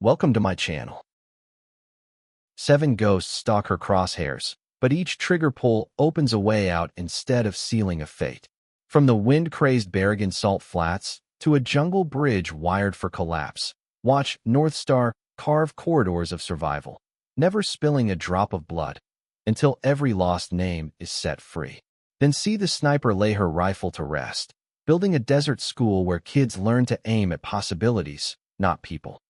Welcome to my channel. 7 ghosts stalk her crosshairs, but each trigger pull opens a way out instead of sealing a fate. From the wind-crazed Barrigan Salt Flats to a jungle bridge wired for collapse, watch Northstar carve corridors of survival, never spilling a drop of blood until every lost name is set free. Then see the sniper lay her rifle to rest, building a desert school where kids learn to aim at possibilities, not people.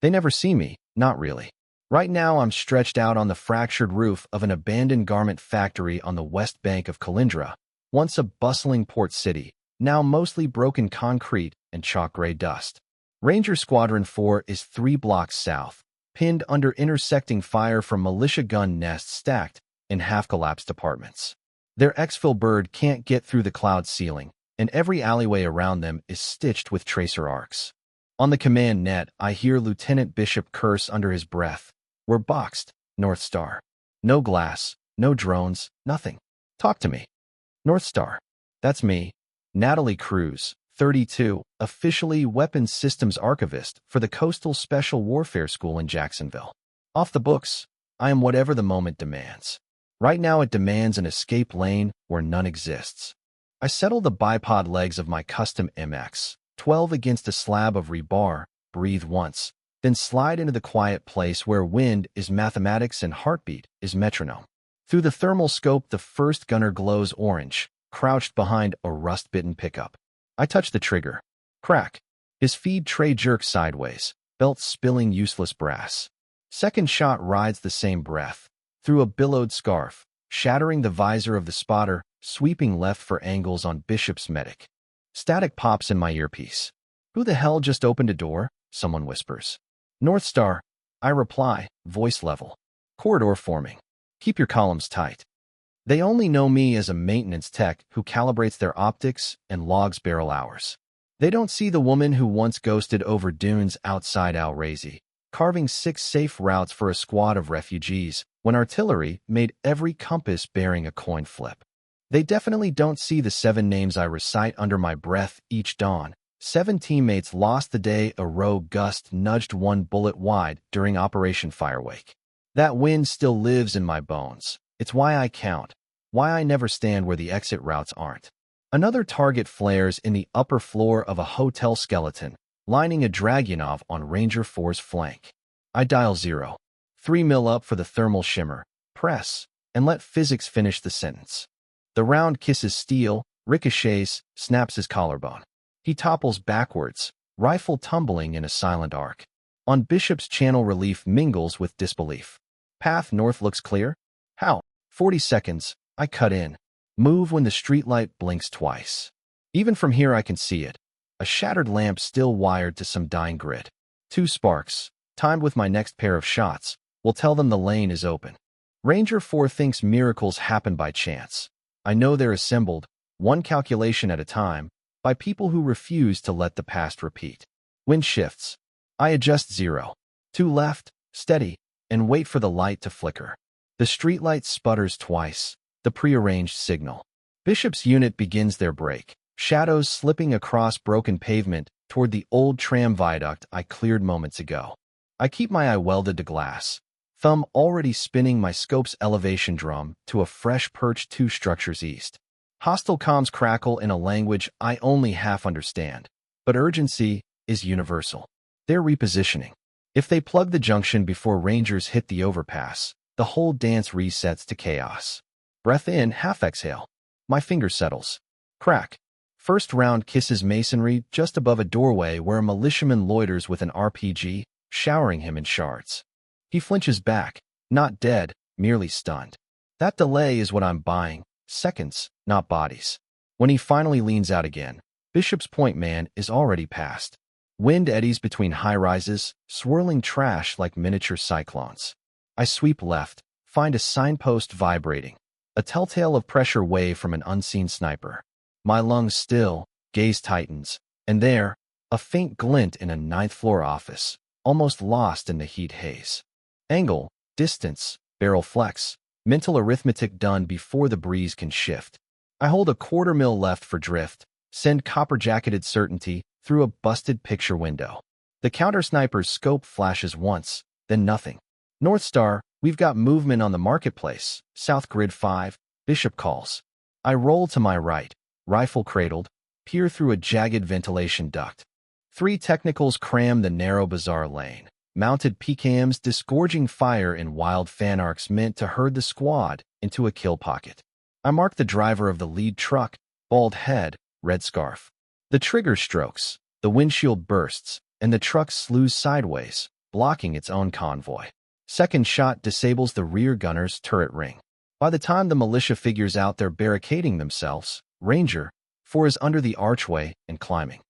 They never see me, not really. Right now I'm stretched out on the fractured roof of an abandoned garment factory on the west bank of Kalindra, once a bustling port city, now mostly broken concrete and chalk-gray dust. Ranger Squadron 4 is 3 blocks south, pinned under intersecting fire from militia gun nests stacked in half-collapsed apartments. Their exfil bird can't get through the cloud ceiling, and every alleyway around them is stitched with tracer arcs. On the command net, I hear Lieutenant Bishop curse under his breath. We're boxed, Northstar. No glass, no drones, nothing. Talk to me. Northstar. That's me, Natalie Cruz, 32, officially Weapons Systems Archivist for the Coastal Special Warfare School in Jacksonville. Off the books, I am whatever the moment demands. Right now it demands an escape lane where none exists. I settle the bipod legs of my custom MX-12 against a slab of rebar, breathe once, then slide into the quiet place where wind is mathematics and heartbeat is metronome. Through the thermal scope, the first gunner glows orange, crouched behind a rust-bitten pickup. I touch the trigger. Crack. His feed tray jerks sideways, belt spilling useless brass. Second shot rides the same breath, through a billowed scarf, shattering the visor of the spotter, sweeping left for angles on Bishop's medic. Static pops in my earpiece. Who the hell just opened a door? Someone whispers. Northstar, I reply, voice level. Corridor forming. Keep your columns tight. They only know me as a maintenance tech who calibrates their optics and logs barrel hours. They don't see the woman who once ghosted over dunes outside Al-Razi, carving 6 safe routes for a squad of refugees when artillery made every compass bearing a coin flip. They definitely don't see the 7 names I recite under my breath each dawn. 7 teammates lost the day a rogue gust nudged 1 bullet wide during Operation Firewake. That wind still lives in my bones. It's why I count, why I never stand where the exit routes aren't. Another target flares in the upper floor of a hotel skeleton, lining a Dragunov on Ranger 4's flank. I dial 0. 3 mil up for the thermal shimmer, press, and let physics finish the sentence. The round kisses steel, ricochets, snaps his collarbone. He topples backwards, rifle tumbling in a silent arc. On Bishop's channel, relief mingles with disbelief. Path north looks clear? How? 40 seconds, I cut in. Move when the streetlight blinks twice. Even from here I can see it. A shattered lamp still wired to some dying grid. 2 sparks, timed with my next pair of shots, will tell them the lane is open. Ranger 4 thinks miracles happen by chance. I know they're assembled, one calculation at a time, by people who refuse to let the past repeat. Wind shifts. I adjust 0. 2 left, steady, and wait for the light to flicker. The streetlight sputters twice, the prearranged signal. Bishop's unit begins their break, shadows slipping across broken pavement toward the old tram viaduct I cleared moments ago. I keep my eye welded to glass, thumb already spinning my scope's elevation drum to a fresh perch 2 structures east. Hostile comms crackle in a language I only half understand, but urgency is universal. They're repositioning. If they plug the junction before Rangers hit the overpass, the whole dance resets to chaos. Breath in, half exhale. My finger settles. Crack. First round kisses masonry just above a doorway where a militiaman loiters with an RPG, showering him in shards. He flinches back, not dead, merely stunned. That delay is what I'm buying, seconds, not bodies. When he finally leans out again, Bishop's point man is already past. Wind eddies between high-rises, swirling trash like miniature cyclones. I sweep left, find a signpost vibrating, a telltale of pressure wave from an unseen sniper. My lungs still, gaze tightens, and there, a faint glint in a 9th-floor office, almost lost in the heat haze. Angle, distance, barrel flex, mental arithmetic done before the breeze can shift. I hold a 1/4 mil left for drift, send copper-jacketed certainty through a busted picture window. The counter-sniper's scope flashes once, then nothing. Northstar, we've got movement on the marketplace. South Grid 5, Bishop calls. I roll to my right, rifle cradled, peer through a jagged ventilation duct. 3 technicals cram the narrow bazaar lane. Mounted PKMs disgorging fire in wild fan arcs meant to herd the squad into a kill pocket. I mark the driver of the lead truck, bald head, red scarf. The trigger strokes, the windshield bursts, and the truck slews sideways, blocking its own convoy. Second shot disables the rear gunner's turret ring. By the time the militia figures out they're barricading themselves, Ranger 4 is under the archway and climbing.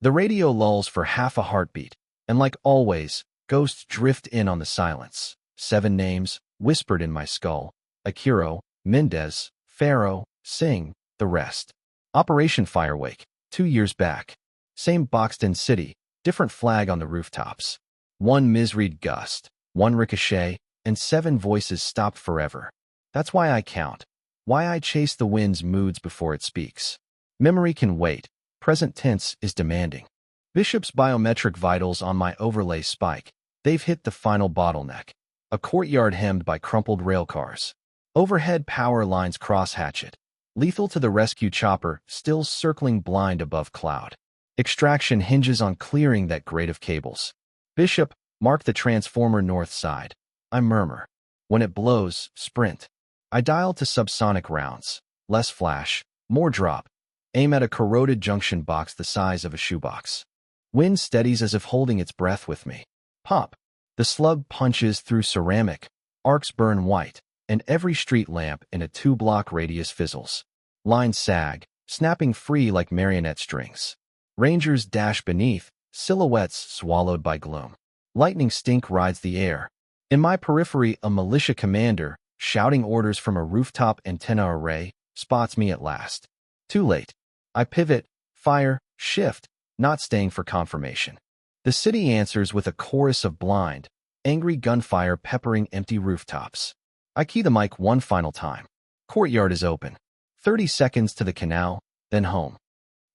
The radio lulls for half a heartbeat, and like always, ghosts drift in on the silence. 7 names, whispered in my skull. Akiro, Mendez, Pharaoh, Singh, the rest. Operation Firewake, 2 years back. Same boxed-in city, different flag on the rooftops. 1 misread gust, 1 ricochet, and 7 voices stopped forever. That's why I count. Why I chase the wind's moods before it speaks. Memory can wait. Present tense is demanding. Bishop's biometric vitals on my overlay spike. They've hit the final bottleneck. A courtyard hemmed by crumpled railcars. Overhead power lines cross-hatchet. Lethal to the rescue chopper, still circling blind above cloud. Extraction hinges on clearing that grate of cables. Bishop, mark the transformer north side. I murmur. When it blows, sprint. I dial to subsonic rounds. Less flash, more drop. Aim at a corroded junction box the size of a shoebox. Wind steadies as if holding its breath with me. Pop. The slug punches through ceramic. Arcs burn white, and every street lamp in a 2-block radius fizzles. Lines sag, snapping free like marionette strings. Rangers dash beneath, silhouettes swallowed by gloom. Lightning stink rides the air. In my periphery, a militia commander, shouting orders from a rooftop antenna array, spots me at last. Too late. I pivot, fire, shift, not staying for confirmation. The city answers with a chorus of blind, angry gunfire peppering empty rooftops. I key the mic one final time. Courtyard is open. 30 seconds to the canal, then home.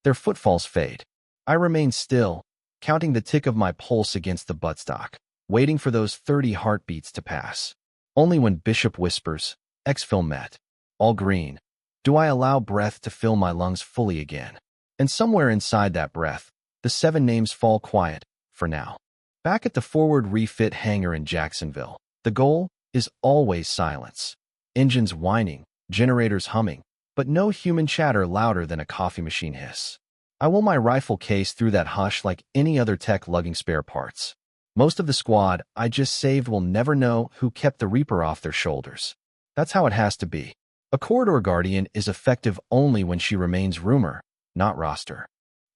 Their footfalls fade. I remain still, counting the tick of my pulse against the buttstock, waiting for those 30 heartbeats to pass. Only when Bishop whispers, exfil met, all green, do I allow breath to fill my lungs fully again. And somewhere inside that breath, the 7 names fall quiet, for now. Back at the forward refit hangar in Jacksonville, the goal is always silence. Engines whining, generators humming, but no human chatter louder than a coffee machine hiss. I will my rifle case through that hush like any other tech lugging spare parts. Most of the squad I just saved will never know who kept the Reaper off their shoulders. That's how it has to be. A corridor guardian is effective only when she remains rumor, not roster.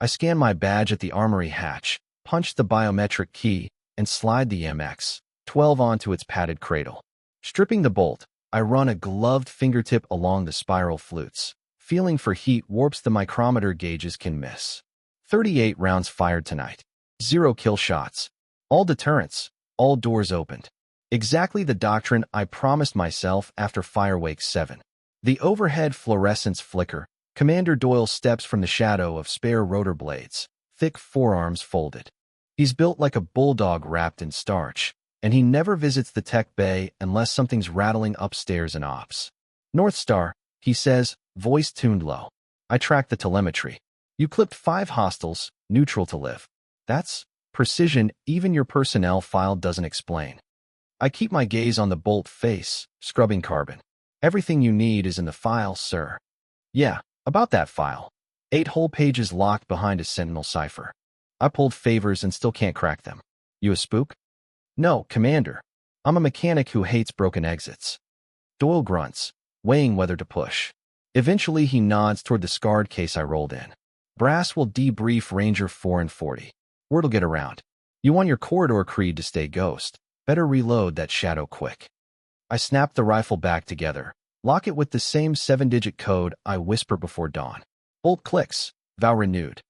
I scan my badge at the armory hatch, punch the biometric key, and slide the MX-12 onto its padded cradle. Stripping the bolt, I run a gloved fingertip along the spiral flutes. Feeling for heat warps the micrometer gauges can miss. 38 rounds fired tonight. 0 kill shots. All deterrents, all doors opened. Exactly the doctrine I promised myself after Firewake 7. The overhead fluorescents flicker. Commander Doyle steps from the shadow of spare rotor blades, thick forearms folded. He's built like a bulldog wrapped in starch, and he never visits the tech bay unless something's rattling upstairs in ops. Northstar, he says, voice tuned low. I track the telemetry. You clipped 5 hostiles, neutral to live. That's precision even your personnel file doesn't explain. I keep my gaze on the bolt face, scrubbing carbon. Everything you need is in the file, sir. Yeah, about that file. 8 whole pages locked behind a Sentinel cipher. I pulled favors and still can't crack them. You a spook? No, Commander. I'm a mechanic who hates broken exits. Doyle grunts, weighing whether to push. Eventually he nods toward the scarred case I rolled in. Brass will debrief Ranger 4 and 40. Word'll get around. You want your corridor creed to stay ghost. Better reload that shadow quick. I snap the rifle back together, lock it with the same 7-digit code I whisper before dawn. Bolt clicks, vow renewed.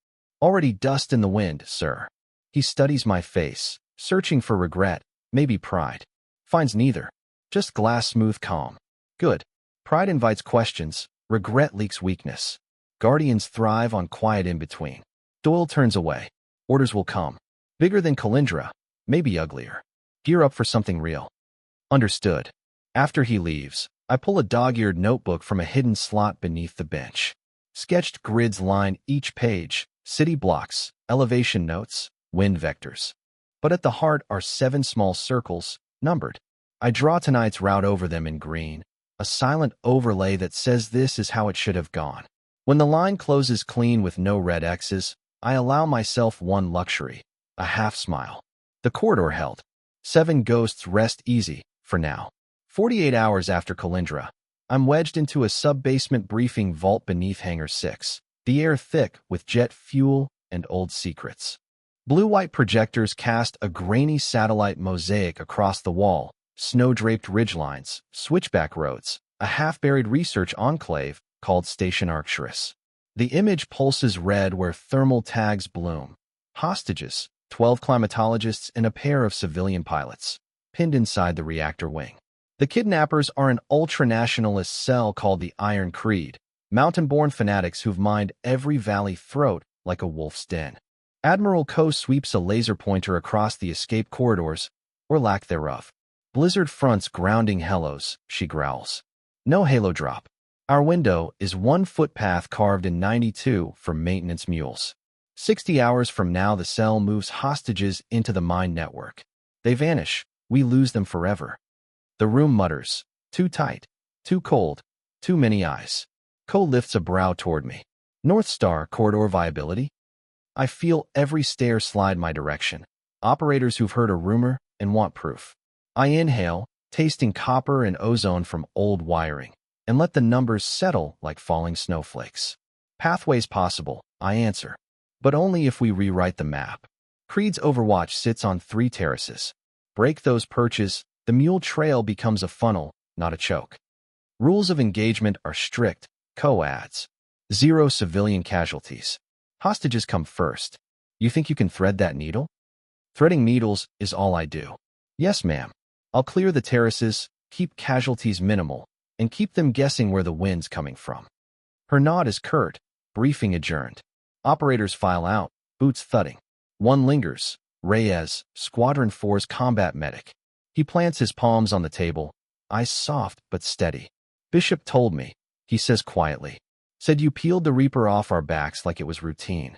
Already dust in the wind, sir. He studies my face, searching for regret, maybe pride. Finds neither. Just glass smooth calm. Good. Pride invites questions, regret leaks weakness. Guardians thrive on quiet in-between. Doyle turns away. Orders will come. Bigger than Calindra, maybe uglier. Gear up for something real. Understood. After he leaves, I pull a dog-eared notebook from a hidden slot beneath the bench. Sketched grids line each page, city blocks, elevation notes, wind vectors. But at the heart are 7 small circles, numbered. I draw tonight's route over them in green, a silent overlay that says this is how it should have gone. When the line closes clean with no red X's, I allow myself one luxury, a half smile. The corridor held. 7 ghosts rest easy, for now. 48 hours after Calindra, I'm wedged into a sub-basement briefing vault beneath Hangar 6, the air thick with jet fuel and old secrets. Blue-white projectors cast a grainy satellite mosaic across the wall, snow-draped ridgelines, switchback roads, a half-buried research enclave called Station Arcturus. The image pulses red where thermal tags bloom. Hostages, 12 climatologists and a pair of civilian pilots, pinned inside the reactor wing. The kidnappers are an ultra-nationalist cell called the Iron Creed, mountain-born fanatics who've mined every valley throat like a wolf's den. Admiral Ko sweeps a laser pointer across the escape corridors, or lack thereof. Blizzard fronts grounding hellos, she growls. No halo drop. Our window is 1 footpath carved in 92 for maintenance mules. 60 hours from now the cell moves hostages into the mine network. They vanish. We lose them forever. The room mutters. Too tight. Too cold. Too many eyes. Ko lifts a brow toward me. Northstar corridor viability? I feel every stair slide my direction. Operators who've heard a rumor and want proof. I inhale, tasting copper and ozone from old wiring, and let the numbers settle like falling snowflakes. Pathways possible, I answer. But only if we rewrite the map. Creed's Overwatch sits on 3 terraces. Break those perches, the mule trail becomes a funnel, not a choke. Rules of engagement are strict, Ko adds. 0 civilian casualties. Hostages come first. You think you can thread that needle? Threading needles is all I do. Yes, ma'am. I'll clear the terraces, keep casualties minimal, and keep them guessing where the wind's coming from. Her nod is curt. Briefing adjourned. Operators file out, boots thudding. One lingers. Reyes, Squadron 4's combat medic. He plants his palms on the table, eyes soft but steady. Bishop told me, he says quietly. Said you peeled the Reaper off our backs like it was routine.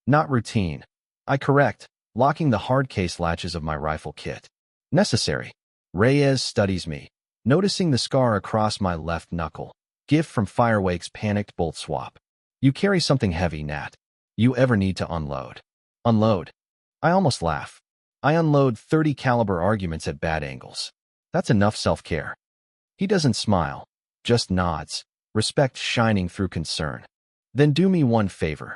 Not routine. I correct, locking the hard case latches of my rifle kit. Necessary. Reyes studies me, noticing the scar across my left knuckle. Gift from Firewake's panicked bolt swap. You carry something heavy, Nat. You ever need to unload. Unload. I almost laugh. I unload 30 caliber arguments at bad angles. That's enough self-care. He doesn't smile, just nods, respect shining through concern. Then do me one favor.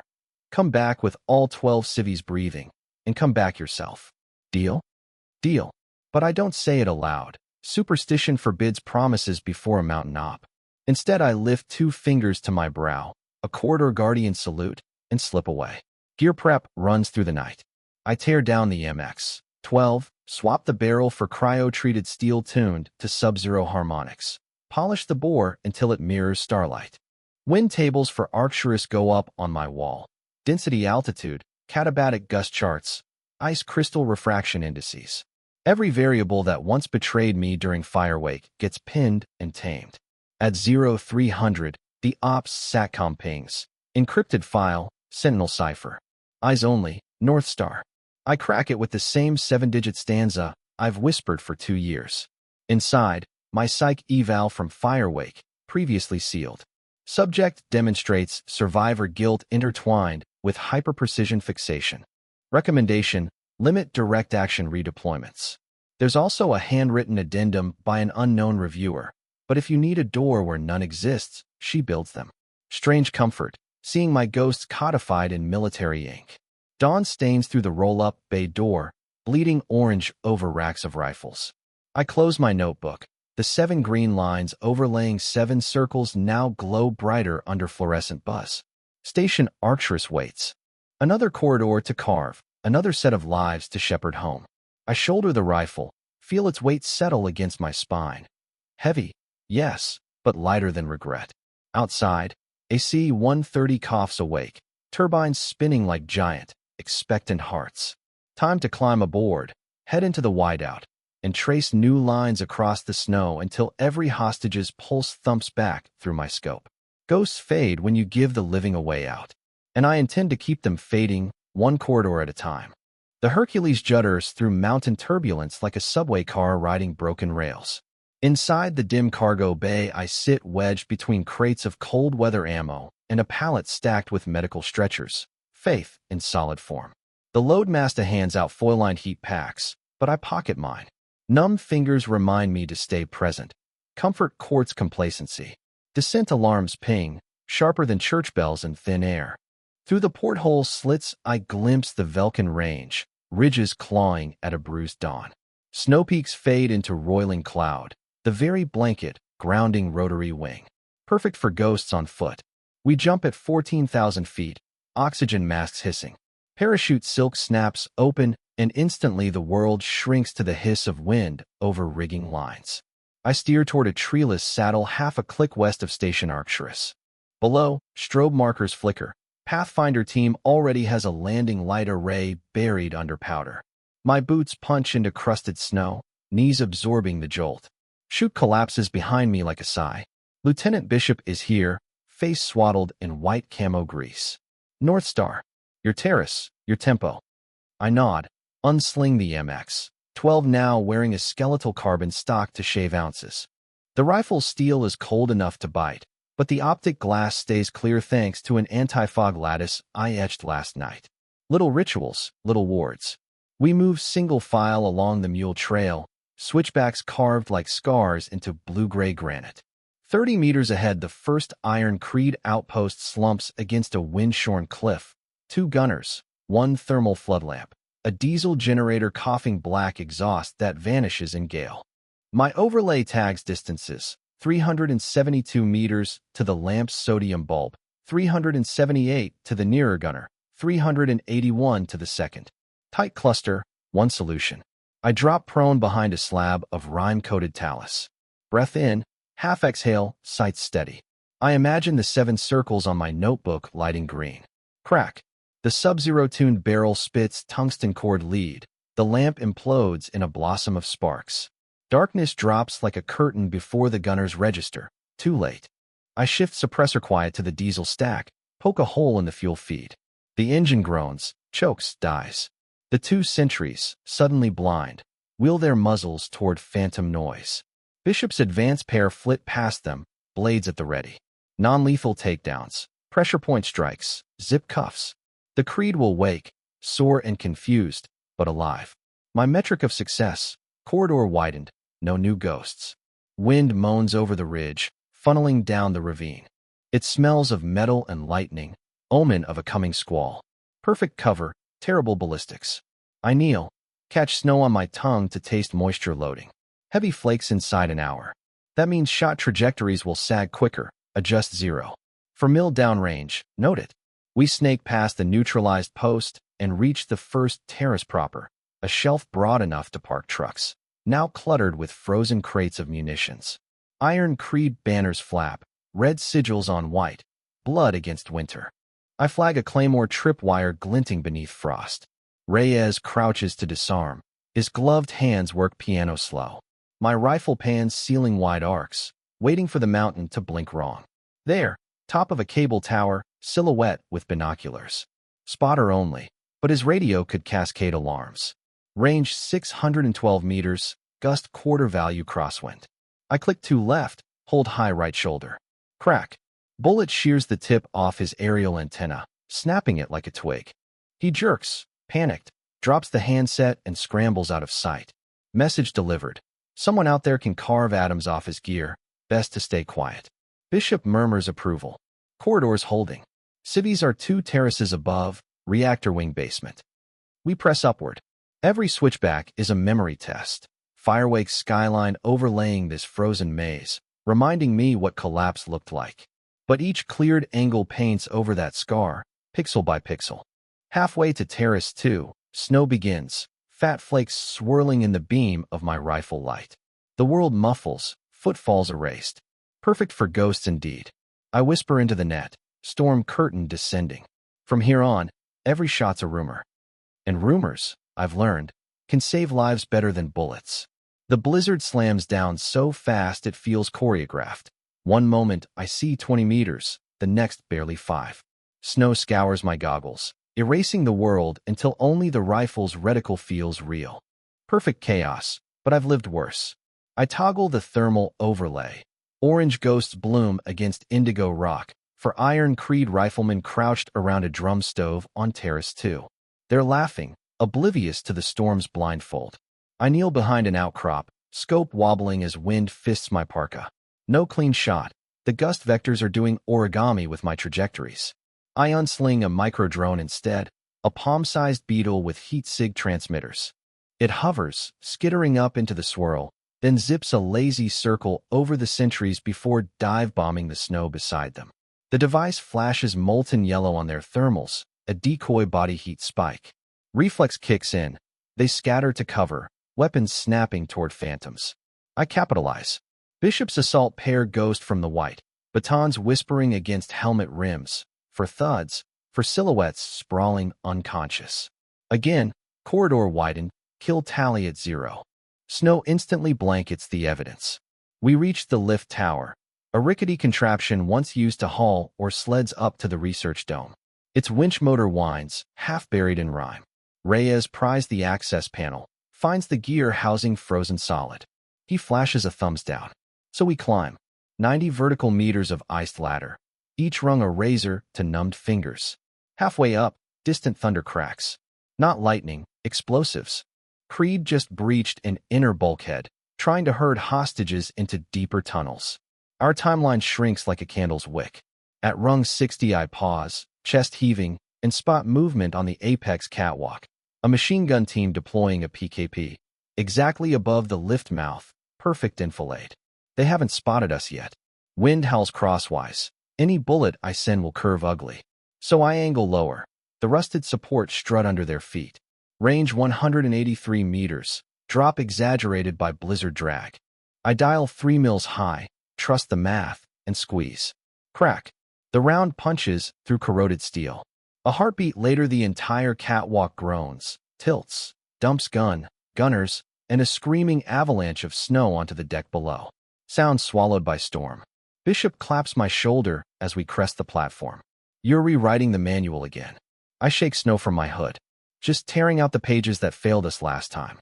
Come back with all 12 civvies breathing, and come back yourself. Deal? Deal. But I don't say it aloud. Superstition forbids promises before a mountain op. Instead, I lift 2 fingers to my brow, a corridor guardian salute, and slip away. Gear prep runs through the night. I tear down the MX-12, swap the barrel for cryo-treated steel tuned to sub-zero harmonics. Polish the bore until it mirrors starlight. Wind tables for Arcturus go up on my wall. Density altitude, katabatic gust charts, ice crystal refraction indices. Every variable that once betrayed me during Firewake gets pinned and tamed. At 0300, the ops SATCOM pings. Encrypted file, Sentinel cipher. Eyes only, Northstar. I crack it with the same 7-digit stanza I've whispered for 2 years. Inside, my psych eval from Firewake, previously sealed. Subject demonstrates survivor guilt intertwined with hyper-precision fixation. Recommendation, limit direct action redeployments. There's also a handwritten addendum by an unknown reviewer, but if you need a door where none exists, she builds them. Strange comfort, seeing my ghosts codified in military ink. Dawn stains through the roll-up bay door, bleeding orange over racks of rifles. I close my notebook. The 7 green lines overlaying 7 circles now glow brighter under fluorescent buzz. Station Arcturus waits. Another corridor to carve, another set of lives to shepherd home. I shoulder the rifle, feel its weight settle against my spine. Heavy, yes, but lighter than regret. Outside, AC-130 coughs awake, turbines spinning like giant, expectant hearts. Time to climb aboard, head into the whiteout, and trace new lines across the snow until every hostage's pulse thumps back through my scope. Ghosts fade when you give the living a way out, and I intend to keep them fading one corridor at a time. The Hercules judders through mountain turbulence like a subway car riding broken rails. Inside the dim cargo bay, I sit wedged between crates of cold-weather ammo and a pallet stacked with medical stretchers, faith in solid form. The loadmaster hands out foil-lined heat packs, but I pocket mine. Numb fingers remind me to stay present. Comfort courts complacency. Descent alarms ping, sharper than church bells in thin air. Through the porthole slits, I glimpse the Velkin Range, ridges clawing at a bruised dawn. Snow peaks fade into roiling cloud, the very blanket grounding rotary wing. Perfect for ghosts on foot. We jump at 14,000 feet, oxygen masks hissing. Parachute silk snaps open, and instantly the world shrinks to the hiss of wind over rigging lines. I steer toward a treeless saddle half a click west of Station Arcturus. Below, strobe markers flicker. Pathfinder team already has a landing light array buried under powder. My boots punch into crusted snow, knees absorbing the jolt. Chute collapses behind me like a sigh. Lieutenant Bishop is here, face swaddled in white camo grease. Northstar, your terrace, your tempo. I nod, unsling the MX-12 now wearing a skeletal carbon stock to shave ounces. The rifle's steel is cold enough to bite, but the optic glass stays clear thanks to an anti-fog lattice I etched last night. Little rituals, little wards. We move single file along the mule trail, switchbacks carved like scars into blue-gray granite. 30 meters ahead, the first Iron Creed outpost slumps against a wind-shorn cliff. 2 gunners, 1 thermal flood lamp, a diesel generator coughing black exhaust that vanishes in gale. My overlay tags distances: 372 meters to the lamp's sodium bulb, 378 to the nearer gunner, 381 to the second. Tight cluster, one solution. I drop prone behind a slab of rime-coated talus. Breath in, half exhale, sights steady. I imagine the 7 circles on my notebook lighting green. Crack. The sub-zero-tuned barrel spits tungsten cord lead. The lamp implodes in a blossom of sparks. Darkness drops like a curtain before the gunners register. Too late. I shift suppressor quiet to the diesel stack, poke a hole in the fuel feed. The engine groans, chokes, dies. The 2 sentries, suddenly blind, wheel their muzzles toward phantom noise. Bishop's advance pair flit past them, blades at the ready. Non-lethal takedowns, pressure point strikes, zip cuffs. The Creed will wake, sore and confused, but alive. My metric of success, corridor widened, no new ghosts. Wind moans over the ridge, funneling down the ravine. It smells of metal and lightning, omen of a coming squall. Perfect cover, terrible ballistics. I kneel, catch snow on my tongue to taste moisture loading. Heavy flakes inside an hour. That means shot trajectories will sag quicker, adjust 0. For mill downrange, note it. We snake past the neutralized post and reach the first terrace proper, a shelf broad enough to park trucks, now cluttered with frozen crates of munitions. Iron Creed banners flap, red sigils on white, blood against winter. I flag a claymore tripwire glinting beneath frost. Reyes crouches to disarm. His gloved hands work piano slow. My rifle pans sealing wide arcs, waiting for the mountain to blink wrong. There, top of a cable tower, silhouette with binoculars. Spotter only, but his radio could cascade alarms. Range 612 meters, gust quarter value crosswind. I click to left, hold high right shoulder. Crack. Bullet shears the tip off his aerial antenna, snapping it like a twig. He jerks, panicked, drops the handset and scrambles out of sight. Message delivered. Someone out there can carve atoms off his gear. Best to stay quiet. Bishop murmurs approval. Corridors holding. Civvies are 2 terraces above, reactor wing basement. We press upward. Every switchback is a memory test. Firewake skyline overlaying this frozen maze, reminding me what collapse looked like. But each cleared angle paints over that scar, pixel by pixel. Halfway to Terrace 2, snow begins, fat flakes swirling in the beam of my rifle light. The world muffles, footfalls erased. Perfect for ghosts indeed. I whisper into the net. storm curtain descending. From here on, every shot's a rumor. And rumors, I've learned, can save lives better than bullets. The blizzard slams down so fast it feels choreographed. One moment I see 20 meters, the next barely 5. Snow scours my goggles, erasing the world until only the rifle's reticle feels real. Perfect chaos, but I've lived worse. I toggle the thermal overlay. Orange ghosts bloom against indigo rock, for Iron Creed riflemen crouched around a drum stove on Terrace 2. They're laughing, oblivious to the storm's blindfold. I kneel behind an outcrop, scope wobbling as wind fists my parka. No clean shot. The gust vectors are doing origami with my trajectories. I unsling a micro-drone instead, a palm-sized beetle with heat-sig transmitters. It hovers, skittering up into the swirl, then zips a lazy circle over the sentries before dive-bombing the snow beside them. The device flashes molten yellow on their thermals, a decoy body heat spike. Reflex kicks in. They scatter to cover, weapons snapping toward phantoms. I capitalize. Bishop's assault pair ghost from the white, batons whispering against helmet rims, for thuds, for silhouettes sprawling unconscious. Again, corridor widened, kill tally at 0. Snow instantly blankets the evidence. We reach the lift tower, a rickety contraption once used to haul or sleds up to the research dome. Its winch motor whines, half buried in rime. Reyes pries the access panel, finds the gear housing frozen solid. He flashes a thumbs down. So we climb. 90 vertical meters of iced ladder, each rung a razor to numbed fingers. Halfway up, distant thunder cracks. Not lightning, explosives. Creed just breached an inner bulkhead, trying to herd hostages into deeper tunnels. Our timeline shrinks like a candle's wick. At rung 60 I pause, chest heaving, and spot movement on the apex catwalk. A machine gun team deploying a PKP. Exactly above the lift mouth, perfect enfilade. They haven't spotted us yet. Wind howls crosswise. Any bullet I send will curve ugly. So I angle lower. The rusted support strut under their feet. Range 183 meters. Drop exaggerated by blizzard drag. I dial 3 mils high, trust the math, and squeeze. Crack. The round punches through corroded steel. A heartbeat later the entire catwalk groans, tilts, dumps gunners, and a screaming avalanche of snow onto the deck below. Sound swallowed by storm. Bishop claps my shoulder as we crest the platform. You're rewriting the manual again. I shake snow from my hood. Just tearing out the pages that failed us last time.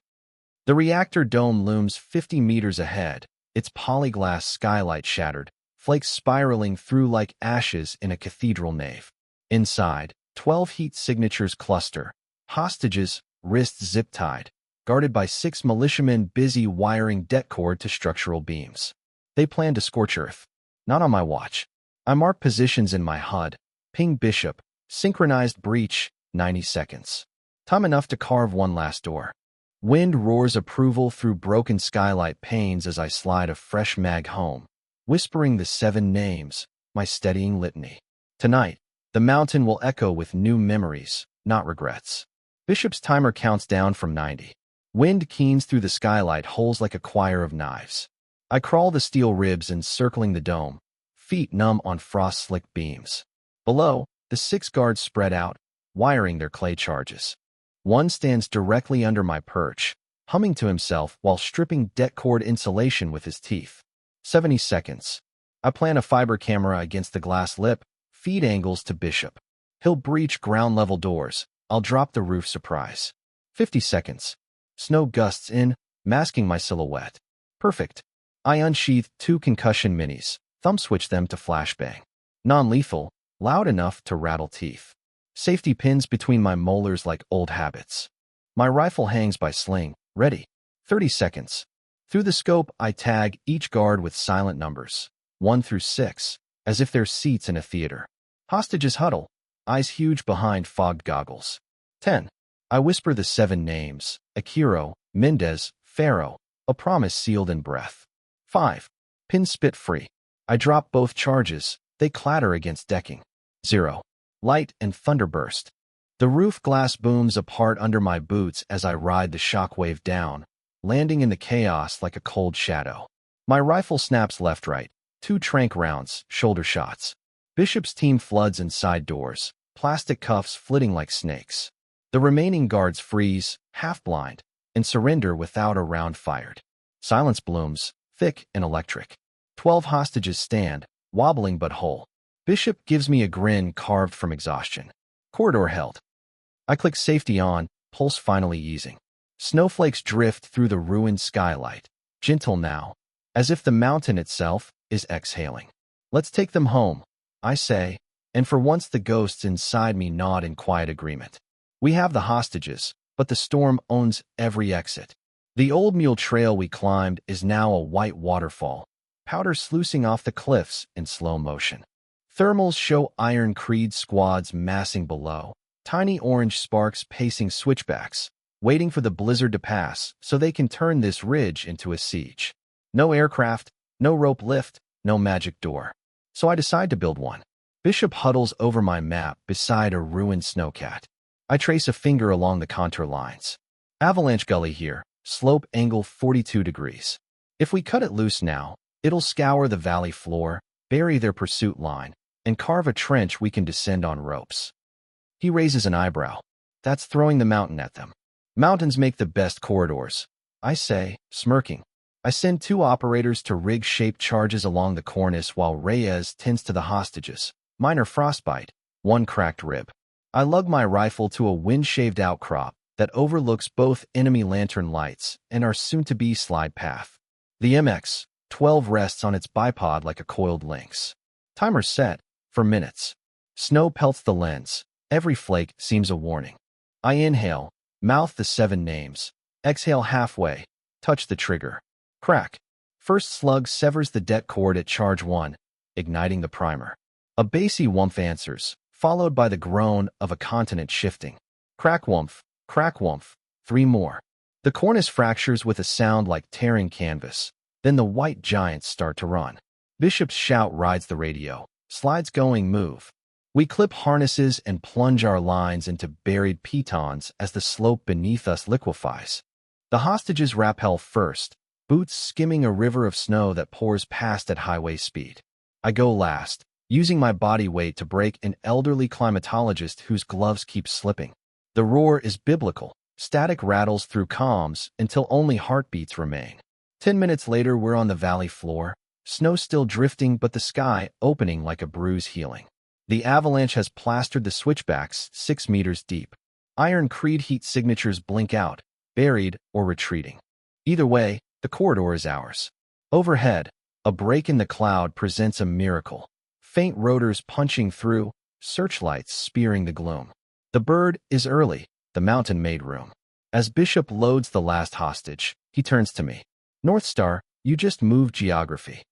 The reactor dome looms 50 meters ahead, its polyglass skylight shattered, flakes spiraling through like ashes in a cathedral nave. Inside, 12 heat signatures cluster. Hostages, wrists zip-tied, guarded by 6 militiamen busy wiring det cord to structural beams. They plan to scorch Earth. Not on my watch. I mark positions in my HUD. Ping Bishop. Synchronized breach, 90 seconds. Time enough to carve one last door. Wind roars approval through broken skylight panes as I slide a fresh mag home, whispering the 7 names, my steadying litany. Tonight, the mountain will echo with new memories, not regrets. Bishop's timer counts down from 90. Wind keens through the skylight holes like a choir of knives. I crawl the steel ribs encircling the dome, feet numb on frost-slicked beams. Below, the 6 guards spread out, wiring their clay charges. One stands directly under my perch, humming to himself while stripping det cord insulation with his teeth. 70 seconds. I plant a fiber camera against the glass lip, feed angles to Bishop. He'll breach ground-level doors. I'll drop the roof surprise. 50 seconds. Snow gusts in, masking my silhouette. Perfect. I unsheath 2 concussion minis, thumb-switch them to flashbang. Non-lethal, loud enough to rattle teeth. Safety pins between my molars like old habits. My rifle hangs by sling, ready. 30 seconds. Through the scope, I tag each guard with silent numbers, 1 through 6, as if they're seats in a theater. Hostages huddle, eyes huge behind fogged goggles. 10. I whisper the 7 names, Akiro, Mendez, Pharaoh, a promise sealed in breath. 5. Pin spit free. I drop both charges, they clatter against decking. 0. Light and thunderburst. The roof glass booms apart under my boots as I ride the shockwave down, landing in the chaos like a cold shadow. My rifle snaps left-right, 2 trank rounds, shoulder shots. Bishop's team floods inside doors, plastic cuffs flitting like snakes. The remaining guards freeze, half-blind, and surrender without a round fired. Silence blooms, thick and electric. 12 hostages stand, wobbling but whole. Bishop gives me a grin carved from exhaustion. Corridor held. I click safety on, pulse finally easing. Snowflakes drift through the ruined skylight, gentle now, as if the mountain itself is exhaling. Let's take them home, I say, and for once the ghosts inside me nod in quiet agreement. We have the hostages, but the storm owns every exit. The old mule trail we climbed is now a white waterfall, powder sluicing off the cliffs in slow motion. Thermals show iron-creed squads massing below, tiny orange sparks pacing switchbacks, waiting for the blizzard to pass so they can turn this ridge into a siege. No aircraft, no rope lift, no magic door. So I decide to build one. Bishop huddles over my map beside a ruined snowcat. I trace a finger along the contour lines. Avalanche gully here, slope angle 42 degrees. If we cut it loose now, it'll scour the valley floor, bury their pursuit line, and carve a trench we can descend on ropes. He raises an eyebrow. That's throwing the mountain at them. Mountains make the best corridors, I say, smirking. I send 2 operators to rig shaped charges along the cornice while Reyes tends to the hostages. Minor frostbite, 1 cracked rib. I lug my rifle to a wind-shaved outcrop that overlooks both enemy lantern lights and our soon-to-be slide path. The MX-12 rests on its bipod like a coiled lynx. Timer set, for minutes. Snow pelts the lens. Every flake seems a warning. I inhale, mouth the 7 names. Exhale halfway, touch the trigger. Crack. First slug severs the det cord at charge 1, igniting the primer. A bassy whumph answers, followed by the groan of a continent shifting. Crack whumph, 3 more. The cornice fractures with a sound like tearing canvas. Then the white giants start to run. Bishop's shout rides the radio. Slides going move. We clip harnesses and plunge our lines into buried pitons as the slope beneath us liquefies. The hostages rappel first, boots skimming a river of snow that pours past at highway speed. I go last, using my body weight to break an elderly climatologist whose gloves keep slipping. The roar is biblical. Static rattles through comms until only heartbeats remain. 10 minutes later, we're on the valley floor, snow still drifting but the sky opening like a bruise healing. The avalanche has plastered the switchbacks 6 meters deep. Iron-creed heat signatures blink out, buried or retreating. Either way, the corridor is ours. Overhead, a break in the cloud presents a miracle. Faint rotors punching through, searchlights spearing the gloom. The bird is early, the mountain made room. As Bishop loads the last hostage, he turns to me. Northstar, you just moved geography.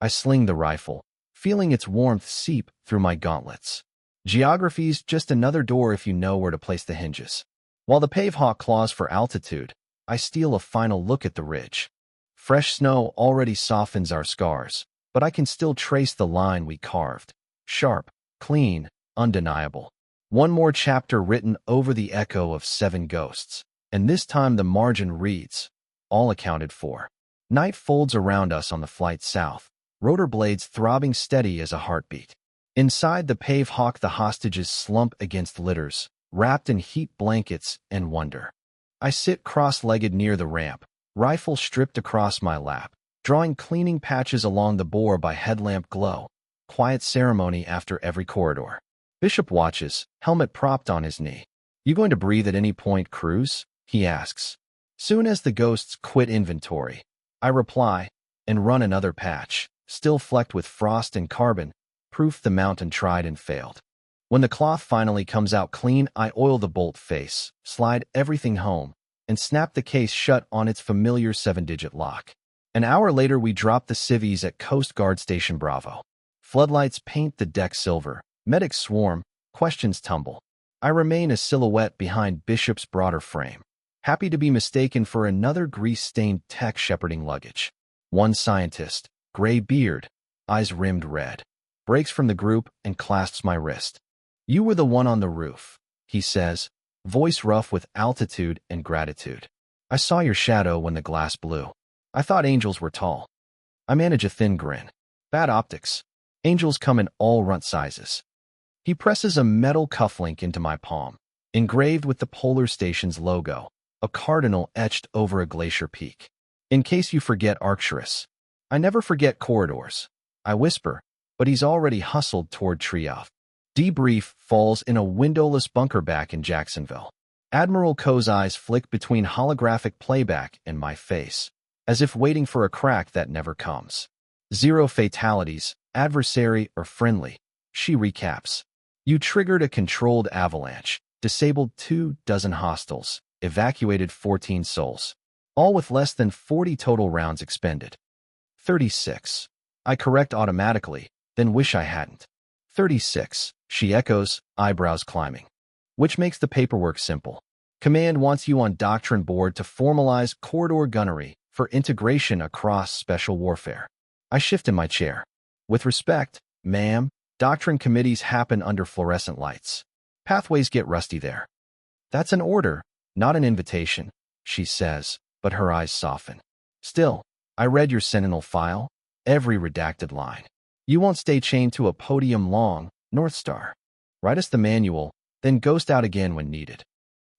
I sling the rifle, feeling its warmth seep through my gauntlets. Geography's just another door if you know where to place the hinges. While the pavehawk claws for altitude, I steal a final look at the ridge. Fresh snow already softens our scars, but I can still trace the line we carved. Sharp, clean, undeniable. One more chapter written over the echo of 7 ghosts, and this time the margin reads, all accounted for. Night folds around us on the flight south, rotor blades throbbing steady as a heartbeat. Inside the pavehawk, the hostages slump against litters, wrapped in heat blankets and wonder. I sit cross-legged near the ramp, rifle stripped across my lap, drawing cleaning patches along the bore by headlamp glow. Quiet ceremony after every corridor. Bishop watches, helmet propped on his knee. You going to breathe at any point, Cruz? He asks. Soon as the ghosts quit inventory, I reply, and run another patch, still flecked with frost and carbon, proof the mountain tried and failed. When the cloth finally comes out clean, I oil the bolt face, slide everything home, and snap the case shut on its familiar 7-digit lock. An hour later, we drop the civvies at Coast Guard Station Bravo. Floodlights paint the deck silver. Medics swarm, questions tumble. I remain a silhouette behind Bishop's broader frame, happy to be mistaken for another grease-stained tech shepherding luggage. One scientist, gray beard, eyes rimmed red, breaks from the group and clasps my wrist. You were the one on the roof, he says, voice rough with altitude and gratitude. I saw your shadow when the glass blew. I thought angels were tall. I manage a thin grin. Bad optics. Angels come in all runt sizes. He presses a metal cufflink into my palm, engraved with the Polar Station's logo, a cardinal etched over a glacier peak. In case you forget Arcturus. I never forget corridors. I whisper, but he's already hustled toward Triumph. Debrief falls in a windowless bunker back in Jacksonville. Admiral Coe's eyes flick between holographic playback and my face, as if waiting for a crack that never comes. 0 fatalities, adversary or friendly. She recaps. You triggered a controlled avalanche, disabled 24 hostiles, evacuated 14 souls, all with less than 40 total rounds expended. 36. I correct automatically, then wish I hadn't. 36, she echoes, eyebrows climbing. Which makes the paperwork simple. Command wants you on Doctrine Board to formalize corridor gunnery for integration across special warfare. I shift in my chair. With respect, ma'am, Doctrine committees happen under fluorescent lights. Pathways get rusty there. That's an order, not an invitation, she says, but her eyes soften. Still, I read your Sentinel file, every redacted line. You won't stay chained to a podium long, Northstar. Write us the manual, then ghost out again when needed.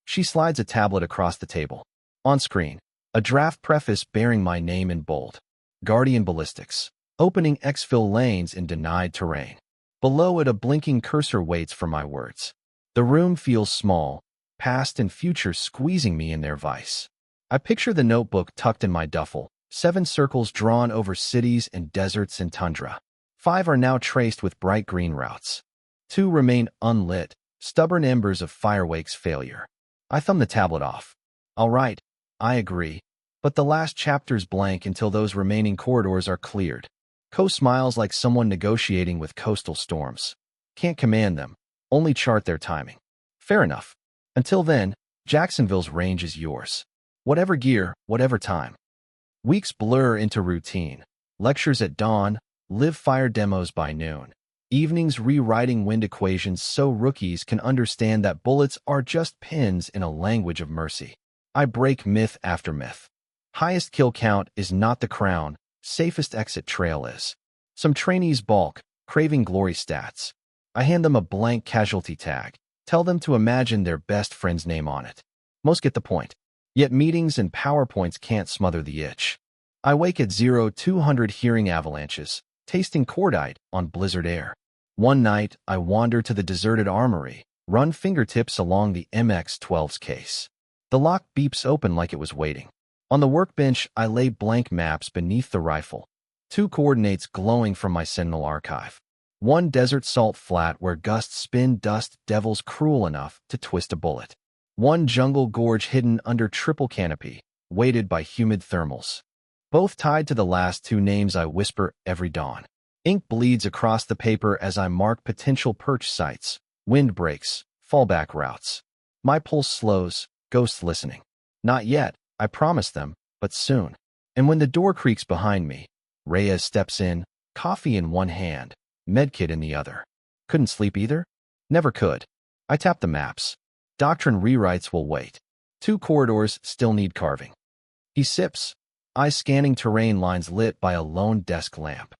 She slides a tablet across the table. On screen, a draft preface bearing my name in bold. Guardian Ballistics. Opening exfil lanes in denied terrain. Below it, a blinking cursor waits for my words. The room feels small, past and future squeezing me in their vice. I picture the notebook tucked in my duffel, 7 circles drawn over cities and deserts and tundra. 5 are now traced with bright green routes. 2 remain unlit, stubborn embers of Firewake's failure. I thumb the tablet off. All right, I agree, but the last chapter's blank until those remaining corridors are cleared. Coe smiles like someone negotiating with coastal storms. Can't command them, only chart their timing. Fair enough. Until then, Jacksonville's range is yours. Whatever gear, whatever time. Weeks blur into routine. Lectures at dawn, live fire demos by noon. Evenings rewriting wind equations so rookies can understand that bullets are just pins in a language of mercy. I break myth after myth. Highest kill count is not the crown, safest exit trail is. Some trainees balk, craving glory stats. I hand them a blank casualty tag, tell them to imagine their best friend's name on it. Most get the point. Yet meetings and PowerPoints can't smother the itch. I wake at 0200 hearing avalanches, tasting cordite on blizzard air. One night, I wander to the deserted armory, run fingertips along the MX-12's case. The lock beeps open like it was waiting. On the workbench, I lay blank maps beneath the rifle. 2 coordinates glowing from my Sentinel archive. 1 desert salt flat where gusts spin dust devils cruel enough to twist a bullet. 1 jungle gorge hidden under triple canopy, weighted by humid thermals. Both tied to the last 2 names I whisper every dawn. Ink bleeds across the paper as I mark potential perch sites, wind breaks, fallback routes. My pulse slows, ghosts listening. Not yet, I promise them, but soon. And when the door creaks behind me, Reyes steps in, coffee in one hand, medkit in the other. Couldn't sleep either? Never could. I tap the maps. Doctrine rewrites will wait. 2 corridors still need carving. He sips, eyes scanning terrain lines lit by a lone desk lamp.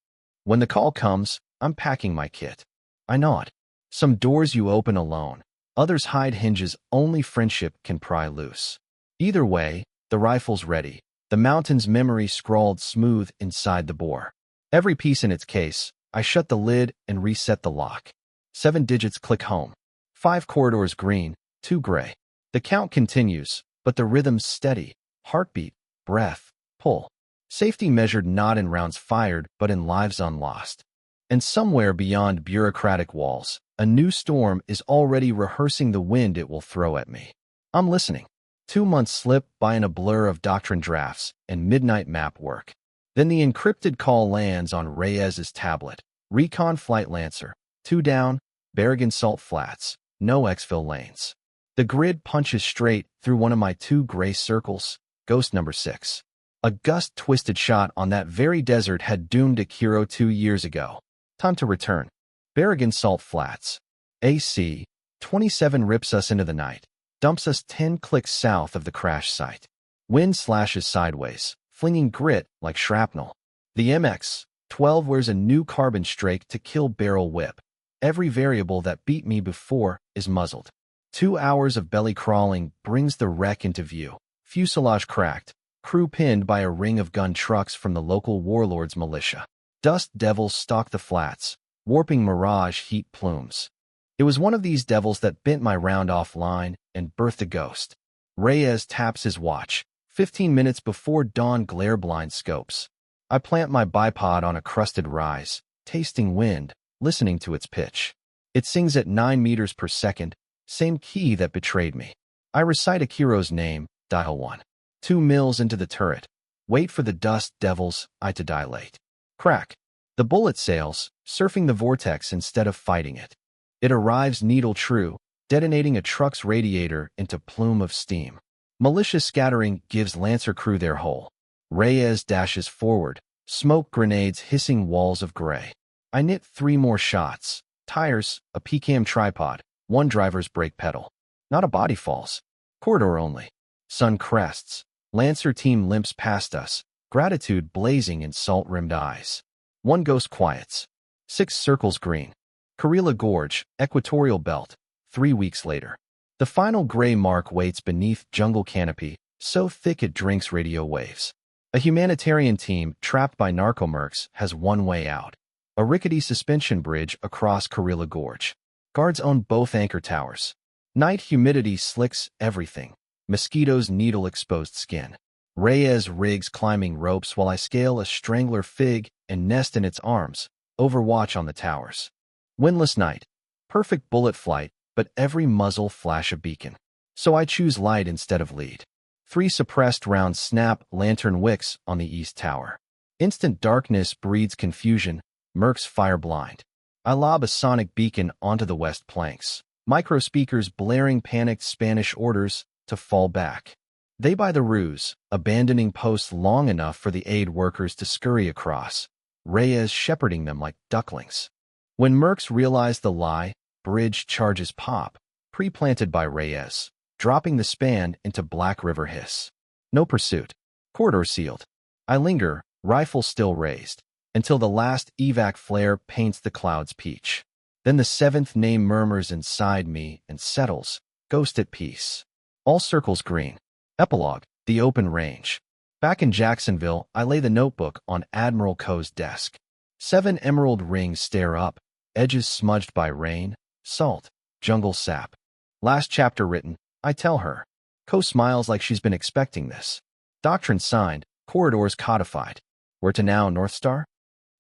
When the call comes, I'm packing my kit. I nod. Some doors you open alone, others hide hinges only friendship can pry loose. Either way, the rifle's ready, the mountain's memory scrawled smooth inside the bore. Every piece in its case, I shut the lid and reset the lock. 7 digits click home. 5 corridors green, 2 gray. The count continues, but the rhythm's steady. Heartbeat, breath, pull. Safety measured not in rounds fired, but in lives unlost. And somewhere beyond bureaucratic walls, a new storm is already rehearsing the wind it will throw at me. I'm listening. 2 months slip by in a blur of doctrine drafts and midnight map work. Then the encrypted call lands on Reyes's tablet. Recon Flight Lancer. 2 down, Barrigan Salt Flats. No exfil lanes. The grid punches straight through one of my 2 gray circles, ghost number 6. A gust-twisted shot on that very desert had doomed Akiro 2 years ago. Time to return. Barrigan Salt Flats. AC. 27 rips us into the night. Dumps us 10 clicks south of the crash site. Wind slashes sideways, flinging grit like shrapnel. The MX, 12 wears a new carbon strake to kill barrel whip. Every variable that beat me before is muzzled. 2 hours of belly crawling brings the wreck into view. Fuselage cracked. Crew pinned by a ring of gun trucks from the local warlord's militia. Dust devils stalk the flats, warping mirage heat plumes. It was one of these devils that bent my round offline and birthed a ghost. Reyes taps his watch. 15 minutes before dawn, glare blind scopes. I plant my bipod on a crusted rise, tasting wind, listening to its pitch. It sings at 9 meters per second, same key that betrayed me. I recite Akiro's name, dial 1. 2 mils into the turret. Wait for the dust devils, I to dilate. Crack. The bullet sails, surfing the vortex instead of fighting it. It arrives needle true, detonating a truck's radiator into plume of steam. Militia scattering gives Lancer crew their hole. Reyes dashes forward, smoke grenades hissing walls of gray. I knit 3 more shots. Tires, a PCAM tripod, 1 driver's brake pedal. Not a body falls. Corridor only. Sun crests. Lancer team limps past us, gratitude blazing in salt-rimmed eyes. 1 ghost quiets. 6 circles green. Karela Gorge, equatorial belt, 3 weeks later. The final gray mark waits beneath jungle canopy, so thick it drinks radio waves. A humanitarian team, trapped by narcomercs, has one way out. A rickety suspension bridge across Karela Gorge. Guards own both anchor towers. Night humidity slicks everything. Mosquitoes needle exposed skin. Reyes rigs climbing ropes while I scale a strangler fig and nest in its arms. Overwatch on the towers. Windless night. Perfect bullet flight, but every muzzle flash a beacon. So I choose light instead of lead. 3 suppressed rounds snap lantern wicks on the east tower. Instant darkness breeds confusion. Mercs fire blind. I lob a sonic beacon onto the west planks. Microspeakers blaring panicked Spanish orders to fall back. They buy the ruse, abandoning posts long enough for the aid workers to scurry across. Reyes shepherding them like ducklings. When mercs realize the lie, bridge charges pop, pre-planted by Reyes, dropping the span into Black River hiss. No pursuit. Corridor sealed. I linger, rifle still raised, until the last evac flare paints the clouds peach. Then the 7th name murmurs inside me and settles, ghost at peace. All circles green. Epilogue, the open range. Back in Jacksonville, I lay the notebook on Admiral Coe's desk. 7 emerald rings stare up, edges smudged by rain, salt, jungle sap. Last chapter written, I tell her. Coe smiles like she's been expecting this. Doctrine signed, corridors codified. Where to now, Northstar?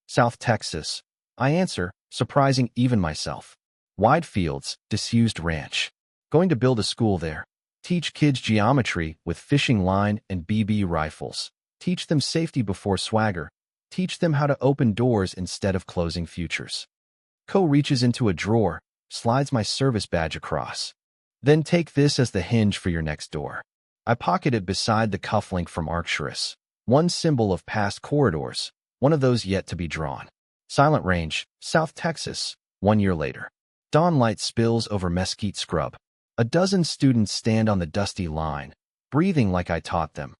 South Texas. I answer, surprising even myself. Wide fields, disused ranch. Going to build a school there. Teach kids geometry with fishing line and BB rifles. Teach them safety before swagger. Teach them how to open doors instead of closing futures. Coe reaches into a drawer, slides my service badge across. Then take this as the hinge for your next door. I pocket it beside the cufflink from Arcturus. One symbol of past corridors, one of those yet to be drawn. Silent Range, South Texas, 1 year later. Dawn light spills over mesquite scrub. A dozen students stand on the dusty line, breathing like I taught them.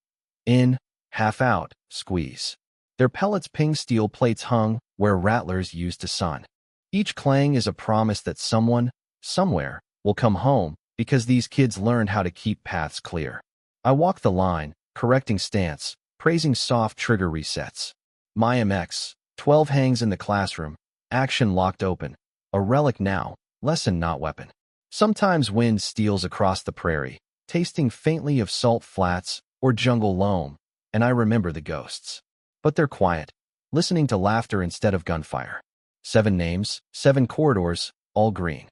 In, half out, squeeze. Their pellets ping steel plates hung where rattlers used to sun. Each clang is a promise that someone, somewhere, will come home because these kids learned how to keep paths clear. I walk the line, correcting stance, praising soft trigger resets. My MX, 12 hangs in the classroom, action locked open. A relic now, lesson not weapon. Sometimes wind steals across the prairie, tasting faintly of salt flats or jungle loam, and I remember the ghosts. But they're quiet, listening to laughter instead of gunfire. 7 names, 7 corridors, all green.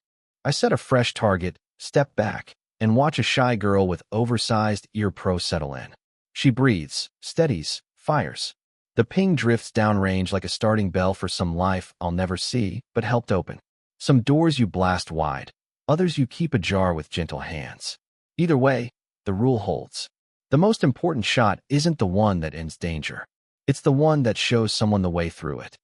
I set a fresh target, step back, and watch a shy girl with oversized ear pro settle in. She breathes, steadies, fires. The ping drifts downrange like a starting bell for some life I'll never see, but helped open. Some doors you blast wide, others you keep ajar with gentle hands. Either way, the rule holds. The most important shot isn't the one that ends danger. It's the one that shows someone the way through it.